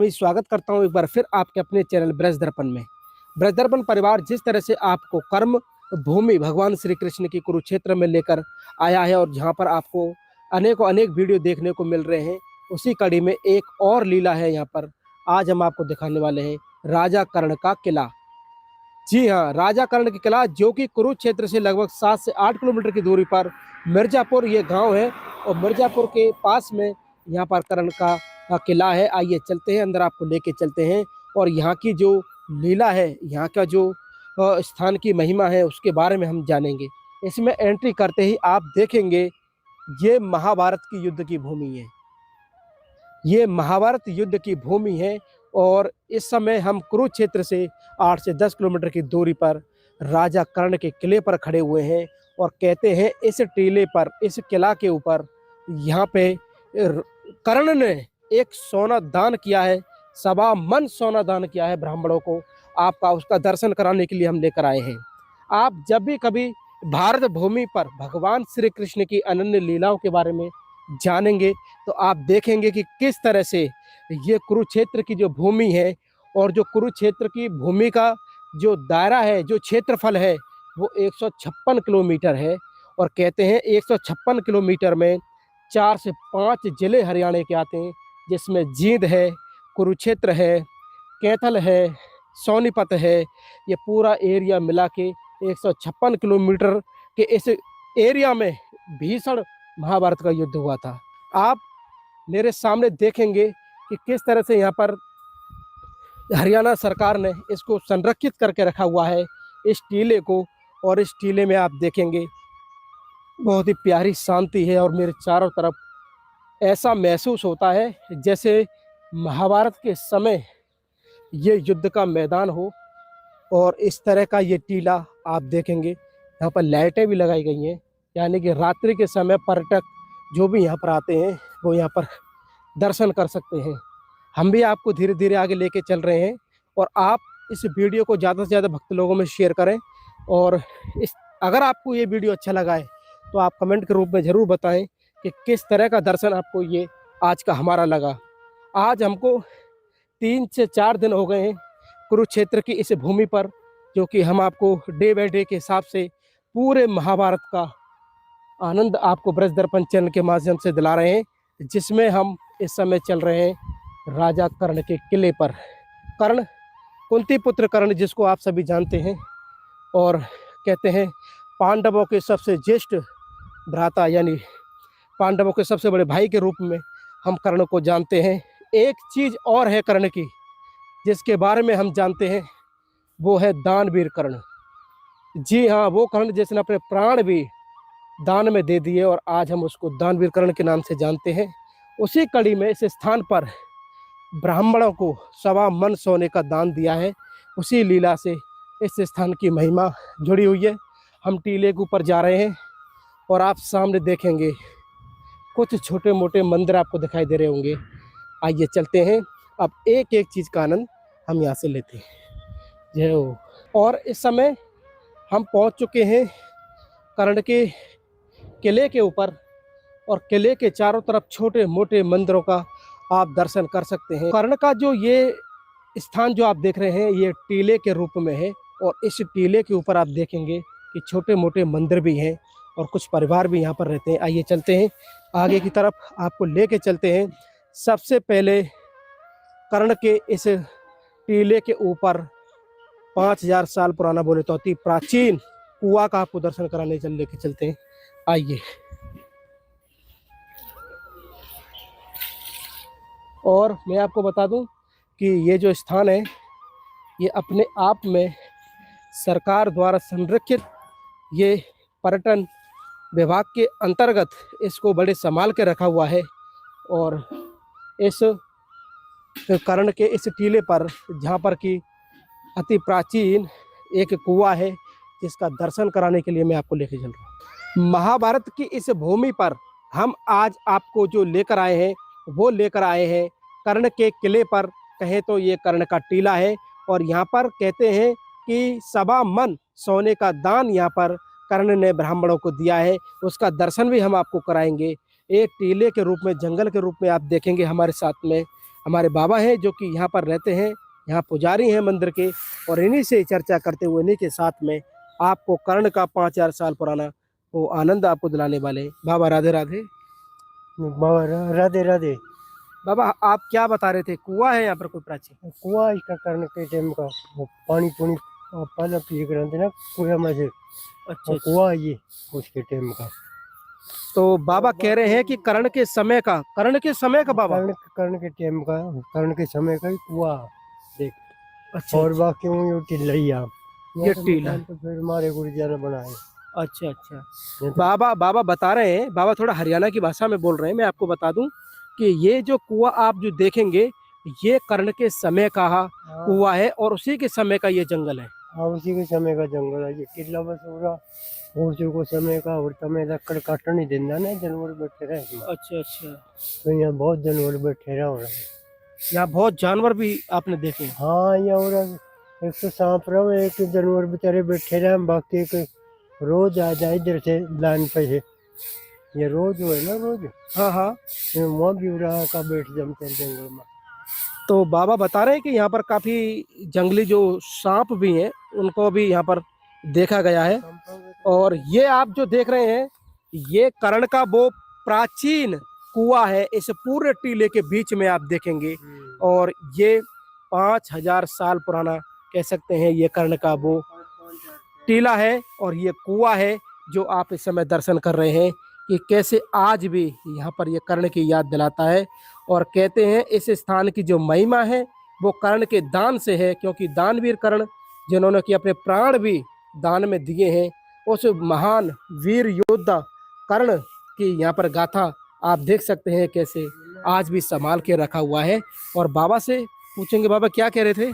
मैं स्वागत करता हूं एक बार फिर आपके अपने चैनल ब्रज दर्पण में। ब्रज दर्पण परिवार जिस तरह से आपको कर्म भूमि भगवान श्री कृष्ण की कुरुक्षेत्र में लेकर आया है और जहां पर आपको अनेक वीडियो देखने को मिल रहे हैं, उसी कड़ी में एक और लीला है। यहाँ पर आज हम आपको दिखाने वाले हैं राजा कर्ण का किला। जी हाँ, राजा कर्ण का किला जो कि कुरुक्षेत्र से लगभग 7 से 8 किलोमीटर की दूरी पर मिर्जापुर ये गांव है और मिर्जापुर के पास में यहाँ पर कर्ण का किला है। आइए चलते हैं अंदर, आपको लेके चलते हैं और यहाँ की जो लीला है, यहाँ का जो स्थान की महिमा है उसके बारे में हम जानेंगे। इसमें एंट्री करते ही आप देखेंगे ये महाभारत की युद्ध की भूमि है। ये महाभारत युद्ध की भूमि है और इस समय हम कुरुक्षेत्र से 8 से 10 किलोमीटर की दूरी पर राजा कर्ण के किले पर खड़े हुए हैं और कहते हैं इस टीले पर, इस किला के ऊपर यहाँ पे कर्ण ने एक सोना दान किया है, 1.25 मन सोना दान किया है ब्राह्मणों को। आपका उसका दर्शन कराने के लिए हम लेकर आए हैं। आप जब भी कभी भारत भूमि पर भगवान श्री कृष्ण की अनन्य लीलाओं के बारे में जानेंगे तो आप देखेंगे कि किस तरह से ये कुरुक्षेत्र की जो भूमि है और जो कुरुक्षेत्र की भूमि का जो दायरा है, जो क्षेत्रफल है, वो 156 किलोमीटर है। और कहते हैं 156 किलोमीटर में 4 से 5 जिले हरियाणा के आते हैं, जिसमें जींद है, कुरुक्षेत्र है, कैथल है, सोनीपत है। ये पूरा एरिया मिला के 156 किलोमीटर के इस एरिया में भीषण महाभारत का युद्ध हुआ था। आप मेरे सामने देखेंगे कि किस तरह से यहाँ पर हरियाणा सरकार ने इसको संरक्षित करके रखा हुआ है, इस टीले को। और इस टीले में आप देखेंगे बहुत ही प्यारी शांति है और मेरे चारों तरफ ऐसा महसूस होता है जैसे महाभारत के समय ये युद्ध का मैदान हो। और इस तरह का ये टीला आप देखेंगे, यहाँ पर लाइटें भी लगाई गई हैं, यानी कि रात्रि के समय पर्यटक जो भी यहाँ पर आते हैं वो यहाँ पर दर्शन कर सकते हैं। हम भी आपको धीरे धीरे आगे लेके चल रहे हैं और आप इस वीडियो को ज़्यादा से ज़्यादा भक्त लोगों में शेयर करें। और अगर आपको ये वीडियो अच्छा लगा है तो आप कमेंट के रूप में ज़रूर बताएं कि किस तरह का दर्शन आपको ये आज का हमारा लगा। आज हमको 3 से 4 दिन हो गए हैं कुरुक्षेत्र की इस भूमि पर, जो कि हम आपको डे बाय डे के हिसाब से पूरे महाभारत का आनंद आपको ब्रज दर्पण चैनल के माध्यम से दिला रहे हैं, जिसमें हम इस समय चल रहे हैं राजा कर्ण के किले पर। कर्ण, कुंती पुत्र कर्ण, जिसको आप सभी जानते हैं और कहते हैं पांडवों के सबसे ज्येष्ठ भ्राता, यानी पांडवों के सबसे बड़े भाई के रूप में हम कर्ण को जानते हैं। एक चीज़ और है कर्ण की जिसके बारे में हम जानते हैं, वो है दानवीर कर्ण। जी हाँ, वो कर्ण जिसने अपने प्राण भी दान में दे दिए और आज हम उसको दानवीर कर्ण के नाम से जानते हैं। उसी कड़ी में इस स्थान पर ब्राह्मणों को 1.25 मन सोने का दान दिया है। उसी लीला से इस स्थान की महिमा जुड़ी हुई है। हम टीले के ऊपर जा रहे हैं और आप सामने देखेंगे कुछ छोटे मोटे मंदिर आपको दिखाई दे रहे होंगे। आइए चलते हैं, अब एक एक चीज़ का आनंद हम यहाँ से लेते हैं। जय हो। और इस समय हम पहुँच चुके हैं कर्ण के किले के ऊपर और किले के चारों तरफ छोटे मोटे मंदिरों का आप दर्शन कर सकते हैं। कर्ण का जो ये स्थान जो आप देख रहे हैं, ये टीले के रूप में है और इस टीले के ऊपर आप देखेंगे कि छोटे मोटे मंदिर भी हैं और कुछ परिवार भी यहाँ पर रहते हैं। आइए चलते हैं आगे की तरफ, आपको लेके चलते हैं। सबसे पहले कर्ण के इस टीले के ऊपर 5000 साल पुराना, बोले तो अति प्राचीन कुआं का आपको दर्शन कराने लेके चलते हैं। आइए। और मैं आपको बता दूं कि ये जो स्थान है ये अपने आप में सरकार द्वारा संरक्षित, ये पर्यटन विभाग के अंतर्गत इसको बड़े संभाल के रखा हुआ है। और इस कर्ण के इस टीले पर, जहाँ पर कि अति प्राचीन एक कुआं है, जिसका दर्शन कराने के लिए मैं आपको लेके चल रहा हूँ। महाभारत की इस भूमि पर हम आज आपको जो लेकर आए हैं वो लेकर आए हैं कर्ण के किले पर। कहें तो ये कर्ण का टीला है और यहाँ पर कहते हैं कि 1.25 मन सोने का दान यहाँ पर कर्ण ने ब्राह्मणों को दिया है। उसका दर्शन भी हम आपको कराएंगे। एक टीले के रूप में, जंगल के रूप में आप देखेंगे हमारे साथ में। हमारे बाबा हैं जो कि यहाँ पर रहते हैं, यहाँ पुजारी हैं मंदिर के, और इन्हीं से चर्चा करते हुए इन्हीं के साथ में आपको कर्ण का 5000 साल पुराना वो आनंद आपको दिलाने वाले हैं। बाबा राधे राधे। बाबा राधे राधे। बाबा आप क्या बता रहे थे, कुआं है यहाँ पर कोई प्राचीन? कुआं इसका कर्ण के टाइम का, वो पानी पुनी पहले पिए करते ना कुएं में से, अच्छा वो कुआं ये उसके टाइम का। तो बाबा कह रहे हैं कि कर्ण के समय का बाबा। कर्ण के टाइम का, कर्ण के समय का ही कुआं देख। अच्छा और बाकी वो टिल्लैया ये टीला। तो फिर हमारे गुरुजी ने बनाए। अच्छा अच्छा। ये तो बाबा बता रहे हैं, बाबा थोड़ा हरियाणा की भाषा में बोल रहे हैं। मैं आपको बता दूं कि ये जो कुआं आप जो देखेंगे ये कर्ण के समय का कुआं है और उसी के समय का ये जंगल है। हाँ, उसी के समय का जंगल है ये टिल्ला बस पूरा उसी को समय का। और तमें लकड़ काट नहीं देना ना, जानवर बैठे रहे इसमें। अच्छा अच्छा। तो यहाँ बहुत जानवर बैठे रहे हो रहे। यहाँ बहुत जानवर भी आपने देखे हैं। हाँ, यहाँ हो रहा एक तो सांप रहो, एक जानवर बेचारे बैठे रहे, बाकी एक रोज आ जाए इधर से लाइन पे से। ये रोज हो है ना, रोज हाँ हाँ। वहाँ भी उड़ा का बैठ जमते हैं जंगल में। तो बाबा बता रहे हैं कि यहाँ पर काफी जंगली जो सांप भी हैं उनको भी यहाँ पर देखा गया है। और ये आप जो देख रहे हैं ये कर्ण का वो प्राचीन कुआं है, इस पूरे टीले के बीच में आप देखेंगे। और ये 5000 साल पुराना कह सकते हैं ये कर्ण का वो टीला है और ये कुआं है जो आप इस समय दर्शन कर रहे हैं कि कैसे आज भी यहाँ पर ये कर्ण की याद दिलाता है। और कहते हैं इस स्थान की जो महिमा है वो कर्ण के दान से है, क्योंकि दानवीर कर्ण जिन्होंने कि अपने प्राण भी दान में दिए हैं, उस महान वीर योद्धा कर्ण की यहाँ पर गाथा आप देख सकते हैं कैसे आज भी संभाल के रखा हुआ है। और बाबा से पूछेंगे, बाबा क्या कह रहे थे?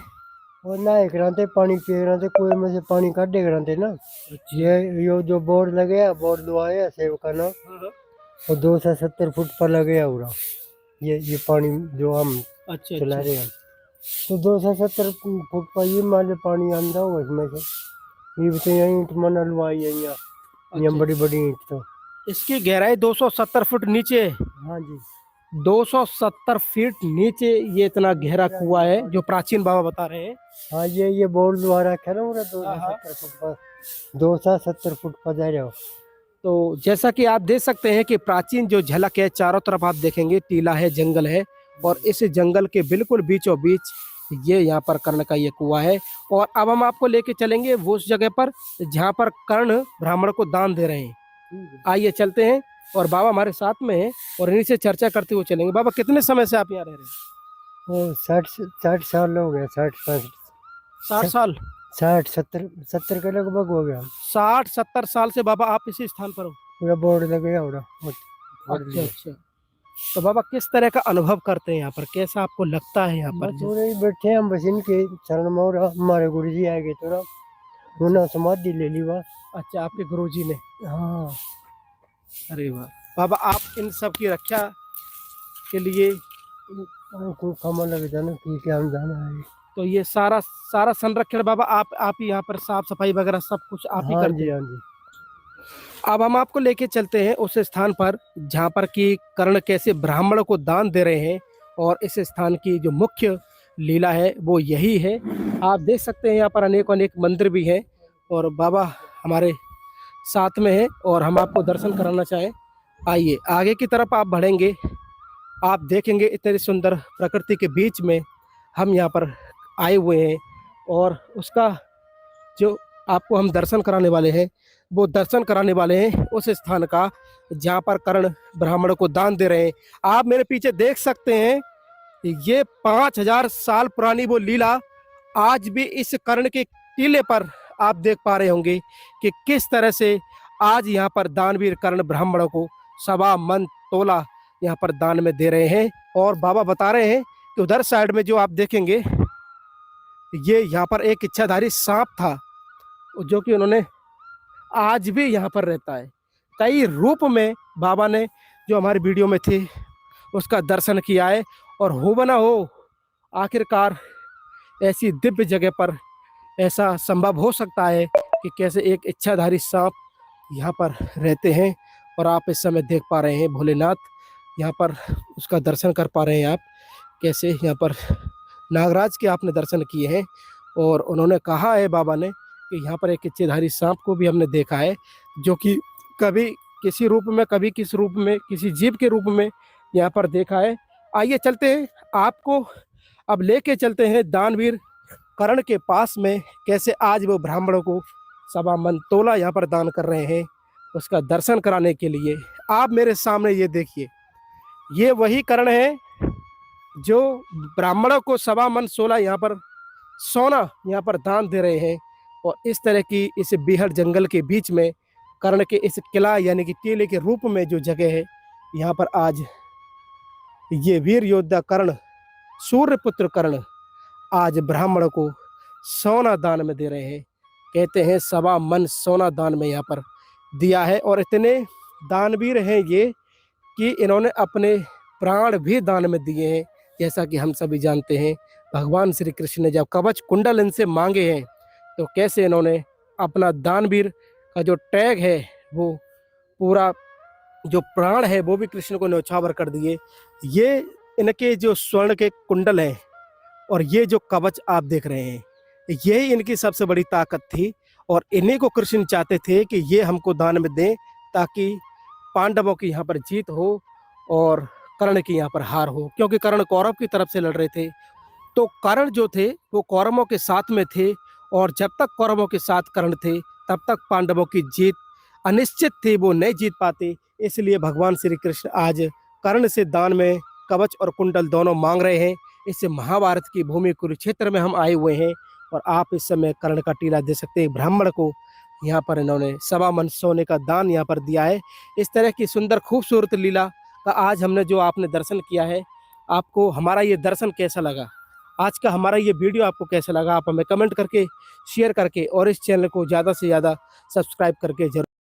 और ना एक राते पानी पिए कराते, कुएं में से पानी काटे कराते ना। ये जो बोर्ड लगे है, बोर्ड लुआए सेवका ना, और 270 फुट पर लगे है पूरा। ये पानी जो हम अच्छा चला रहे हैं, तो 270 फुट पर ये मान लो पानी आंदा होगा इसमें से। ये भी तो यहाँ ईंट मना लुआई है यहाँ बड़ी बड़ी ईंट। तो इसकी गहराई 270 फुट नीचे है। हाँ जी, 270 फीट नीचे ये इतना गहरा कुआं है जो प्राचीन बाबा बता रहे हैं। हाँ ये बोर्ड लुआ रखा है ना पूरा 270 फुट पर, 270 फुट पर जा रहे हो। तो जैसा कि आप देख सकते हैं कि प्राचीन जो झलक है, चारों तरफ आप देखेंगे टीला है, जंगल है, और इस जंगल के बिल्कुल बीचों बीच ये यहाँ पर कर्ण का ये कुआं है। और अब हम आपको लेके चलेंगे वो उस जगह पर जहाँ पर कर्ण ब्राह्मण को दान दे रहे हैं। आइए चलते हैं और बाबा हमारे साथ में हैं और इन्हीं से चर्चा करते हुए चलेंगे। बाबा कितने समय से आप यहाँ रह रहे हैं? वो 60 साल हो गए, 60 60 साल? 70 के लगभग हो गया। 60-70 साल से बाबा आप इसी स्थान पर हो? पूरा बोर्ड लगे हो रहा। अच्छा अच्छा। तो बाबा किस तरह का अनुभव करते हैं यहाँ पर, कैसा आपको लगता है यहाँ पर? बस पूरे ही बैठे हम बस इनके चरण में, और हमारे गुरु जी आए गए तो ना उन्होंने समाधि ले ली वहाँ। अच्छा, आपके गुरुजी ने? हाँ। अरे वाह। बाबा आप इन सब की रक्षा के लिए को कमा लग जाना कि क्या हम जाना है। तो ये सारा संरक्षण बाबा आप ही यहाँ पर साफ सफाई वगैरह सब कुछ आप ही हाँ करते जी, हैं? हाँ जी। अब हम आपको लेके चलते हैं उस स्थान पर जहाँ पर कि कर्ण कैसे ब्राह्मण को दान दे रहे हैं। और इस स्थान की जो मुख्य लीला है वो यही है। आप देख सकते हैं यहाँ पर अनेक मंदिर भी हैं और बाबा हमारे साथ में है और हम आपको दर्शन कराना चाहें। आइए आगे की तरफ आप बढ़ेंगे, आप देखेंगे इतनी सुंदर प्रकृति के बीच में हम यहाँ पर आए हुए हैं। और उसका जो आपको हम दर्शन कराने वाले हैं वो दर्शन कराने वाले हैं उस स्थान का जहाँ पर कर्ण ब्राह्मण को दान दे रहे हैं। आप मेरे पीछे देख सकते हैं ये 5000 साल पुरानी वो लीला आज भी इस कर्ण के टीले पर आप देख पा रहे होंगे कि किस तरह से आज यहाँ पर दानवीर कर्ण ब्राह्मणों को 1.25 मन तोला यहाँ पर दान में दे रहे हैं। और बाबा बता रहे हैं कि उधर साइड में जो आप देखेंगे ये यहाँ पर एक इच्छाधारी सांप था जो कि उन्होंने आज भी यहाँ पर रहता है। कई रूप में बाबा ने जो हमारी वीडियो में थे उसका दर्शन किया है। और हो बना हो आखिरकार ऐसी दिव्य जगह पर ऐसा संभव हो सकता है कि कैसे एक इच्छाधारी सांप यहाँ पर रहते हैं। और आप इस समय देख पा रहे हैं भोलेनाथ यहाँ पर उसका दर्शन कर पा रहे हैं आप कैसे यहाँ पर नागराज के आपने दर्शन किए हैं। और उन्होंने कहा है बाबा ने कि यहाँ पर एक इच्छेधारी सांप को भी हमने देखा है, जो कि कभी किसी रूप में, कभी किस रूप में, किसी जीव के रूप में यहाँ पर देखा है। आइए चलते हैं, आपको अब लेके चलते हैं दानवीर कर्ण के पास में, कैसे आज वो ब्राह्मणों को 1.25 मन तोला यहाँ पर दान कर रहे हैं उसका दर्शन कराने के लिए। आप मेरे सामने ये देखिए, ये वही कर्ण है जो ब्राह्मणों को 1.25 मन 16 यहाँ पर सोना यहाँ पर दान दे रहे हैं। और इस तरह की इस बेहद जंगल के बीच में कर्ण के इस किला यानी कि टीले के रूप में जो जगह है, यहाँ पर आज ये वीर योद्धा कर्ण, सूर्यपुत्र कर्ण आज ब्राह्मणों को सोना दान में दे रहे हैं। कहते हैं 1.25 मन सोना दान में यहाँ पर दिया है। और इतने दानवीर हैं ये कि इन्होंने अपने प्राण भी दान में दिए हैं। जैसा कि हम सभी जानते हैं, भगवान श्री कृष्ण ने जब कवच कुंडल इनसे मांगे हैं, तो कैसे इन्होंने अपना दानवीर का जो टैग है, वो पूरा जो प्राण है वो भी कृष्ण को न्यौछावर कर दिए। ये इनके जो स्वर्ण के कुंडल हैं और ये जो कवच आप देख रहे हैं, यही इनकी सबसे बड़ी ताकत थी। और इन्हीं को कृष्ण चाहते थे कि ये हमको दान में दें, ताकि पांडवों की यहाँ पर जीत हो और कर्ण की यहाँ पर हार हो। क्योंकि कर्ण कौरव की तरफ से लड़ रहे थे, तो कर्ण जो थे वो कौरवों के साथ में थे। और जब तक कौरवों के साथ कर्ण थे, तब तक पांडवों की जीत अनिश्चित थी, वो नहीं जीत पाते। इसलिए भगवान श्री कृष्ण आज कर्ण से दान में कवच और कुंडल दोनों मांग रहे हैं। इस महाभारत की भूमि कुरुक्षेत्र में हम आए हुए हैं और आप इस समय कर्ण का टीला दे सकते हैं। ब्राह्मण को यहाँ पर इन्होंने 1.25 मन सोने का दान यहाँ पर दिया है। इस तरह की सुंदर खूबसूरत लीला का आज हमने जो आपने दर्शन किया है, आपको हमारा ये दर्शन कैसा लगा, आज का हमारा ये वीडियो आपको कैसा लगा, आप हमें कमेंट करके, शेयर करके और इस चैनल को ज़्यादा से ज़्यादा सब्सक्राइब करके जरूर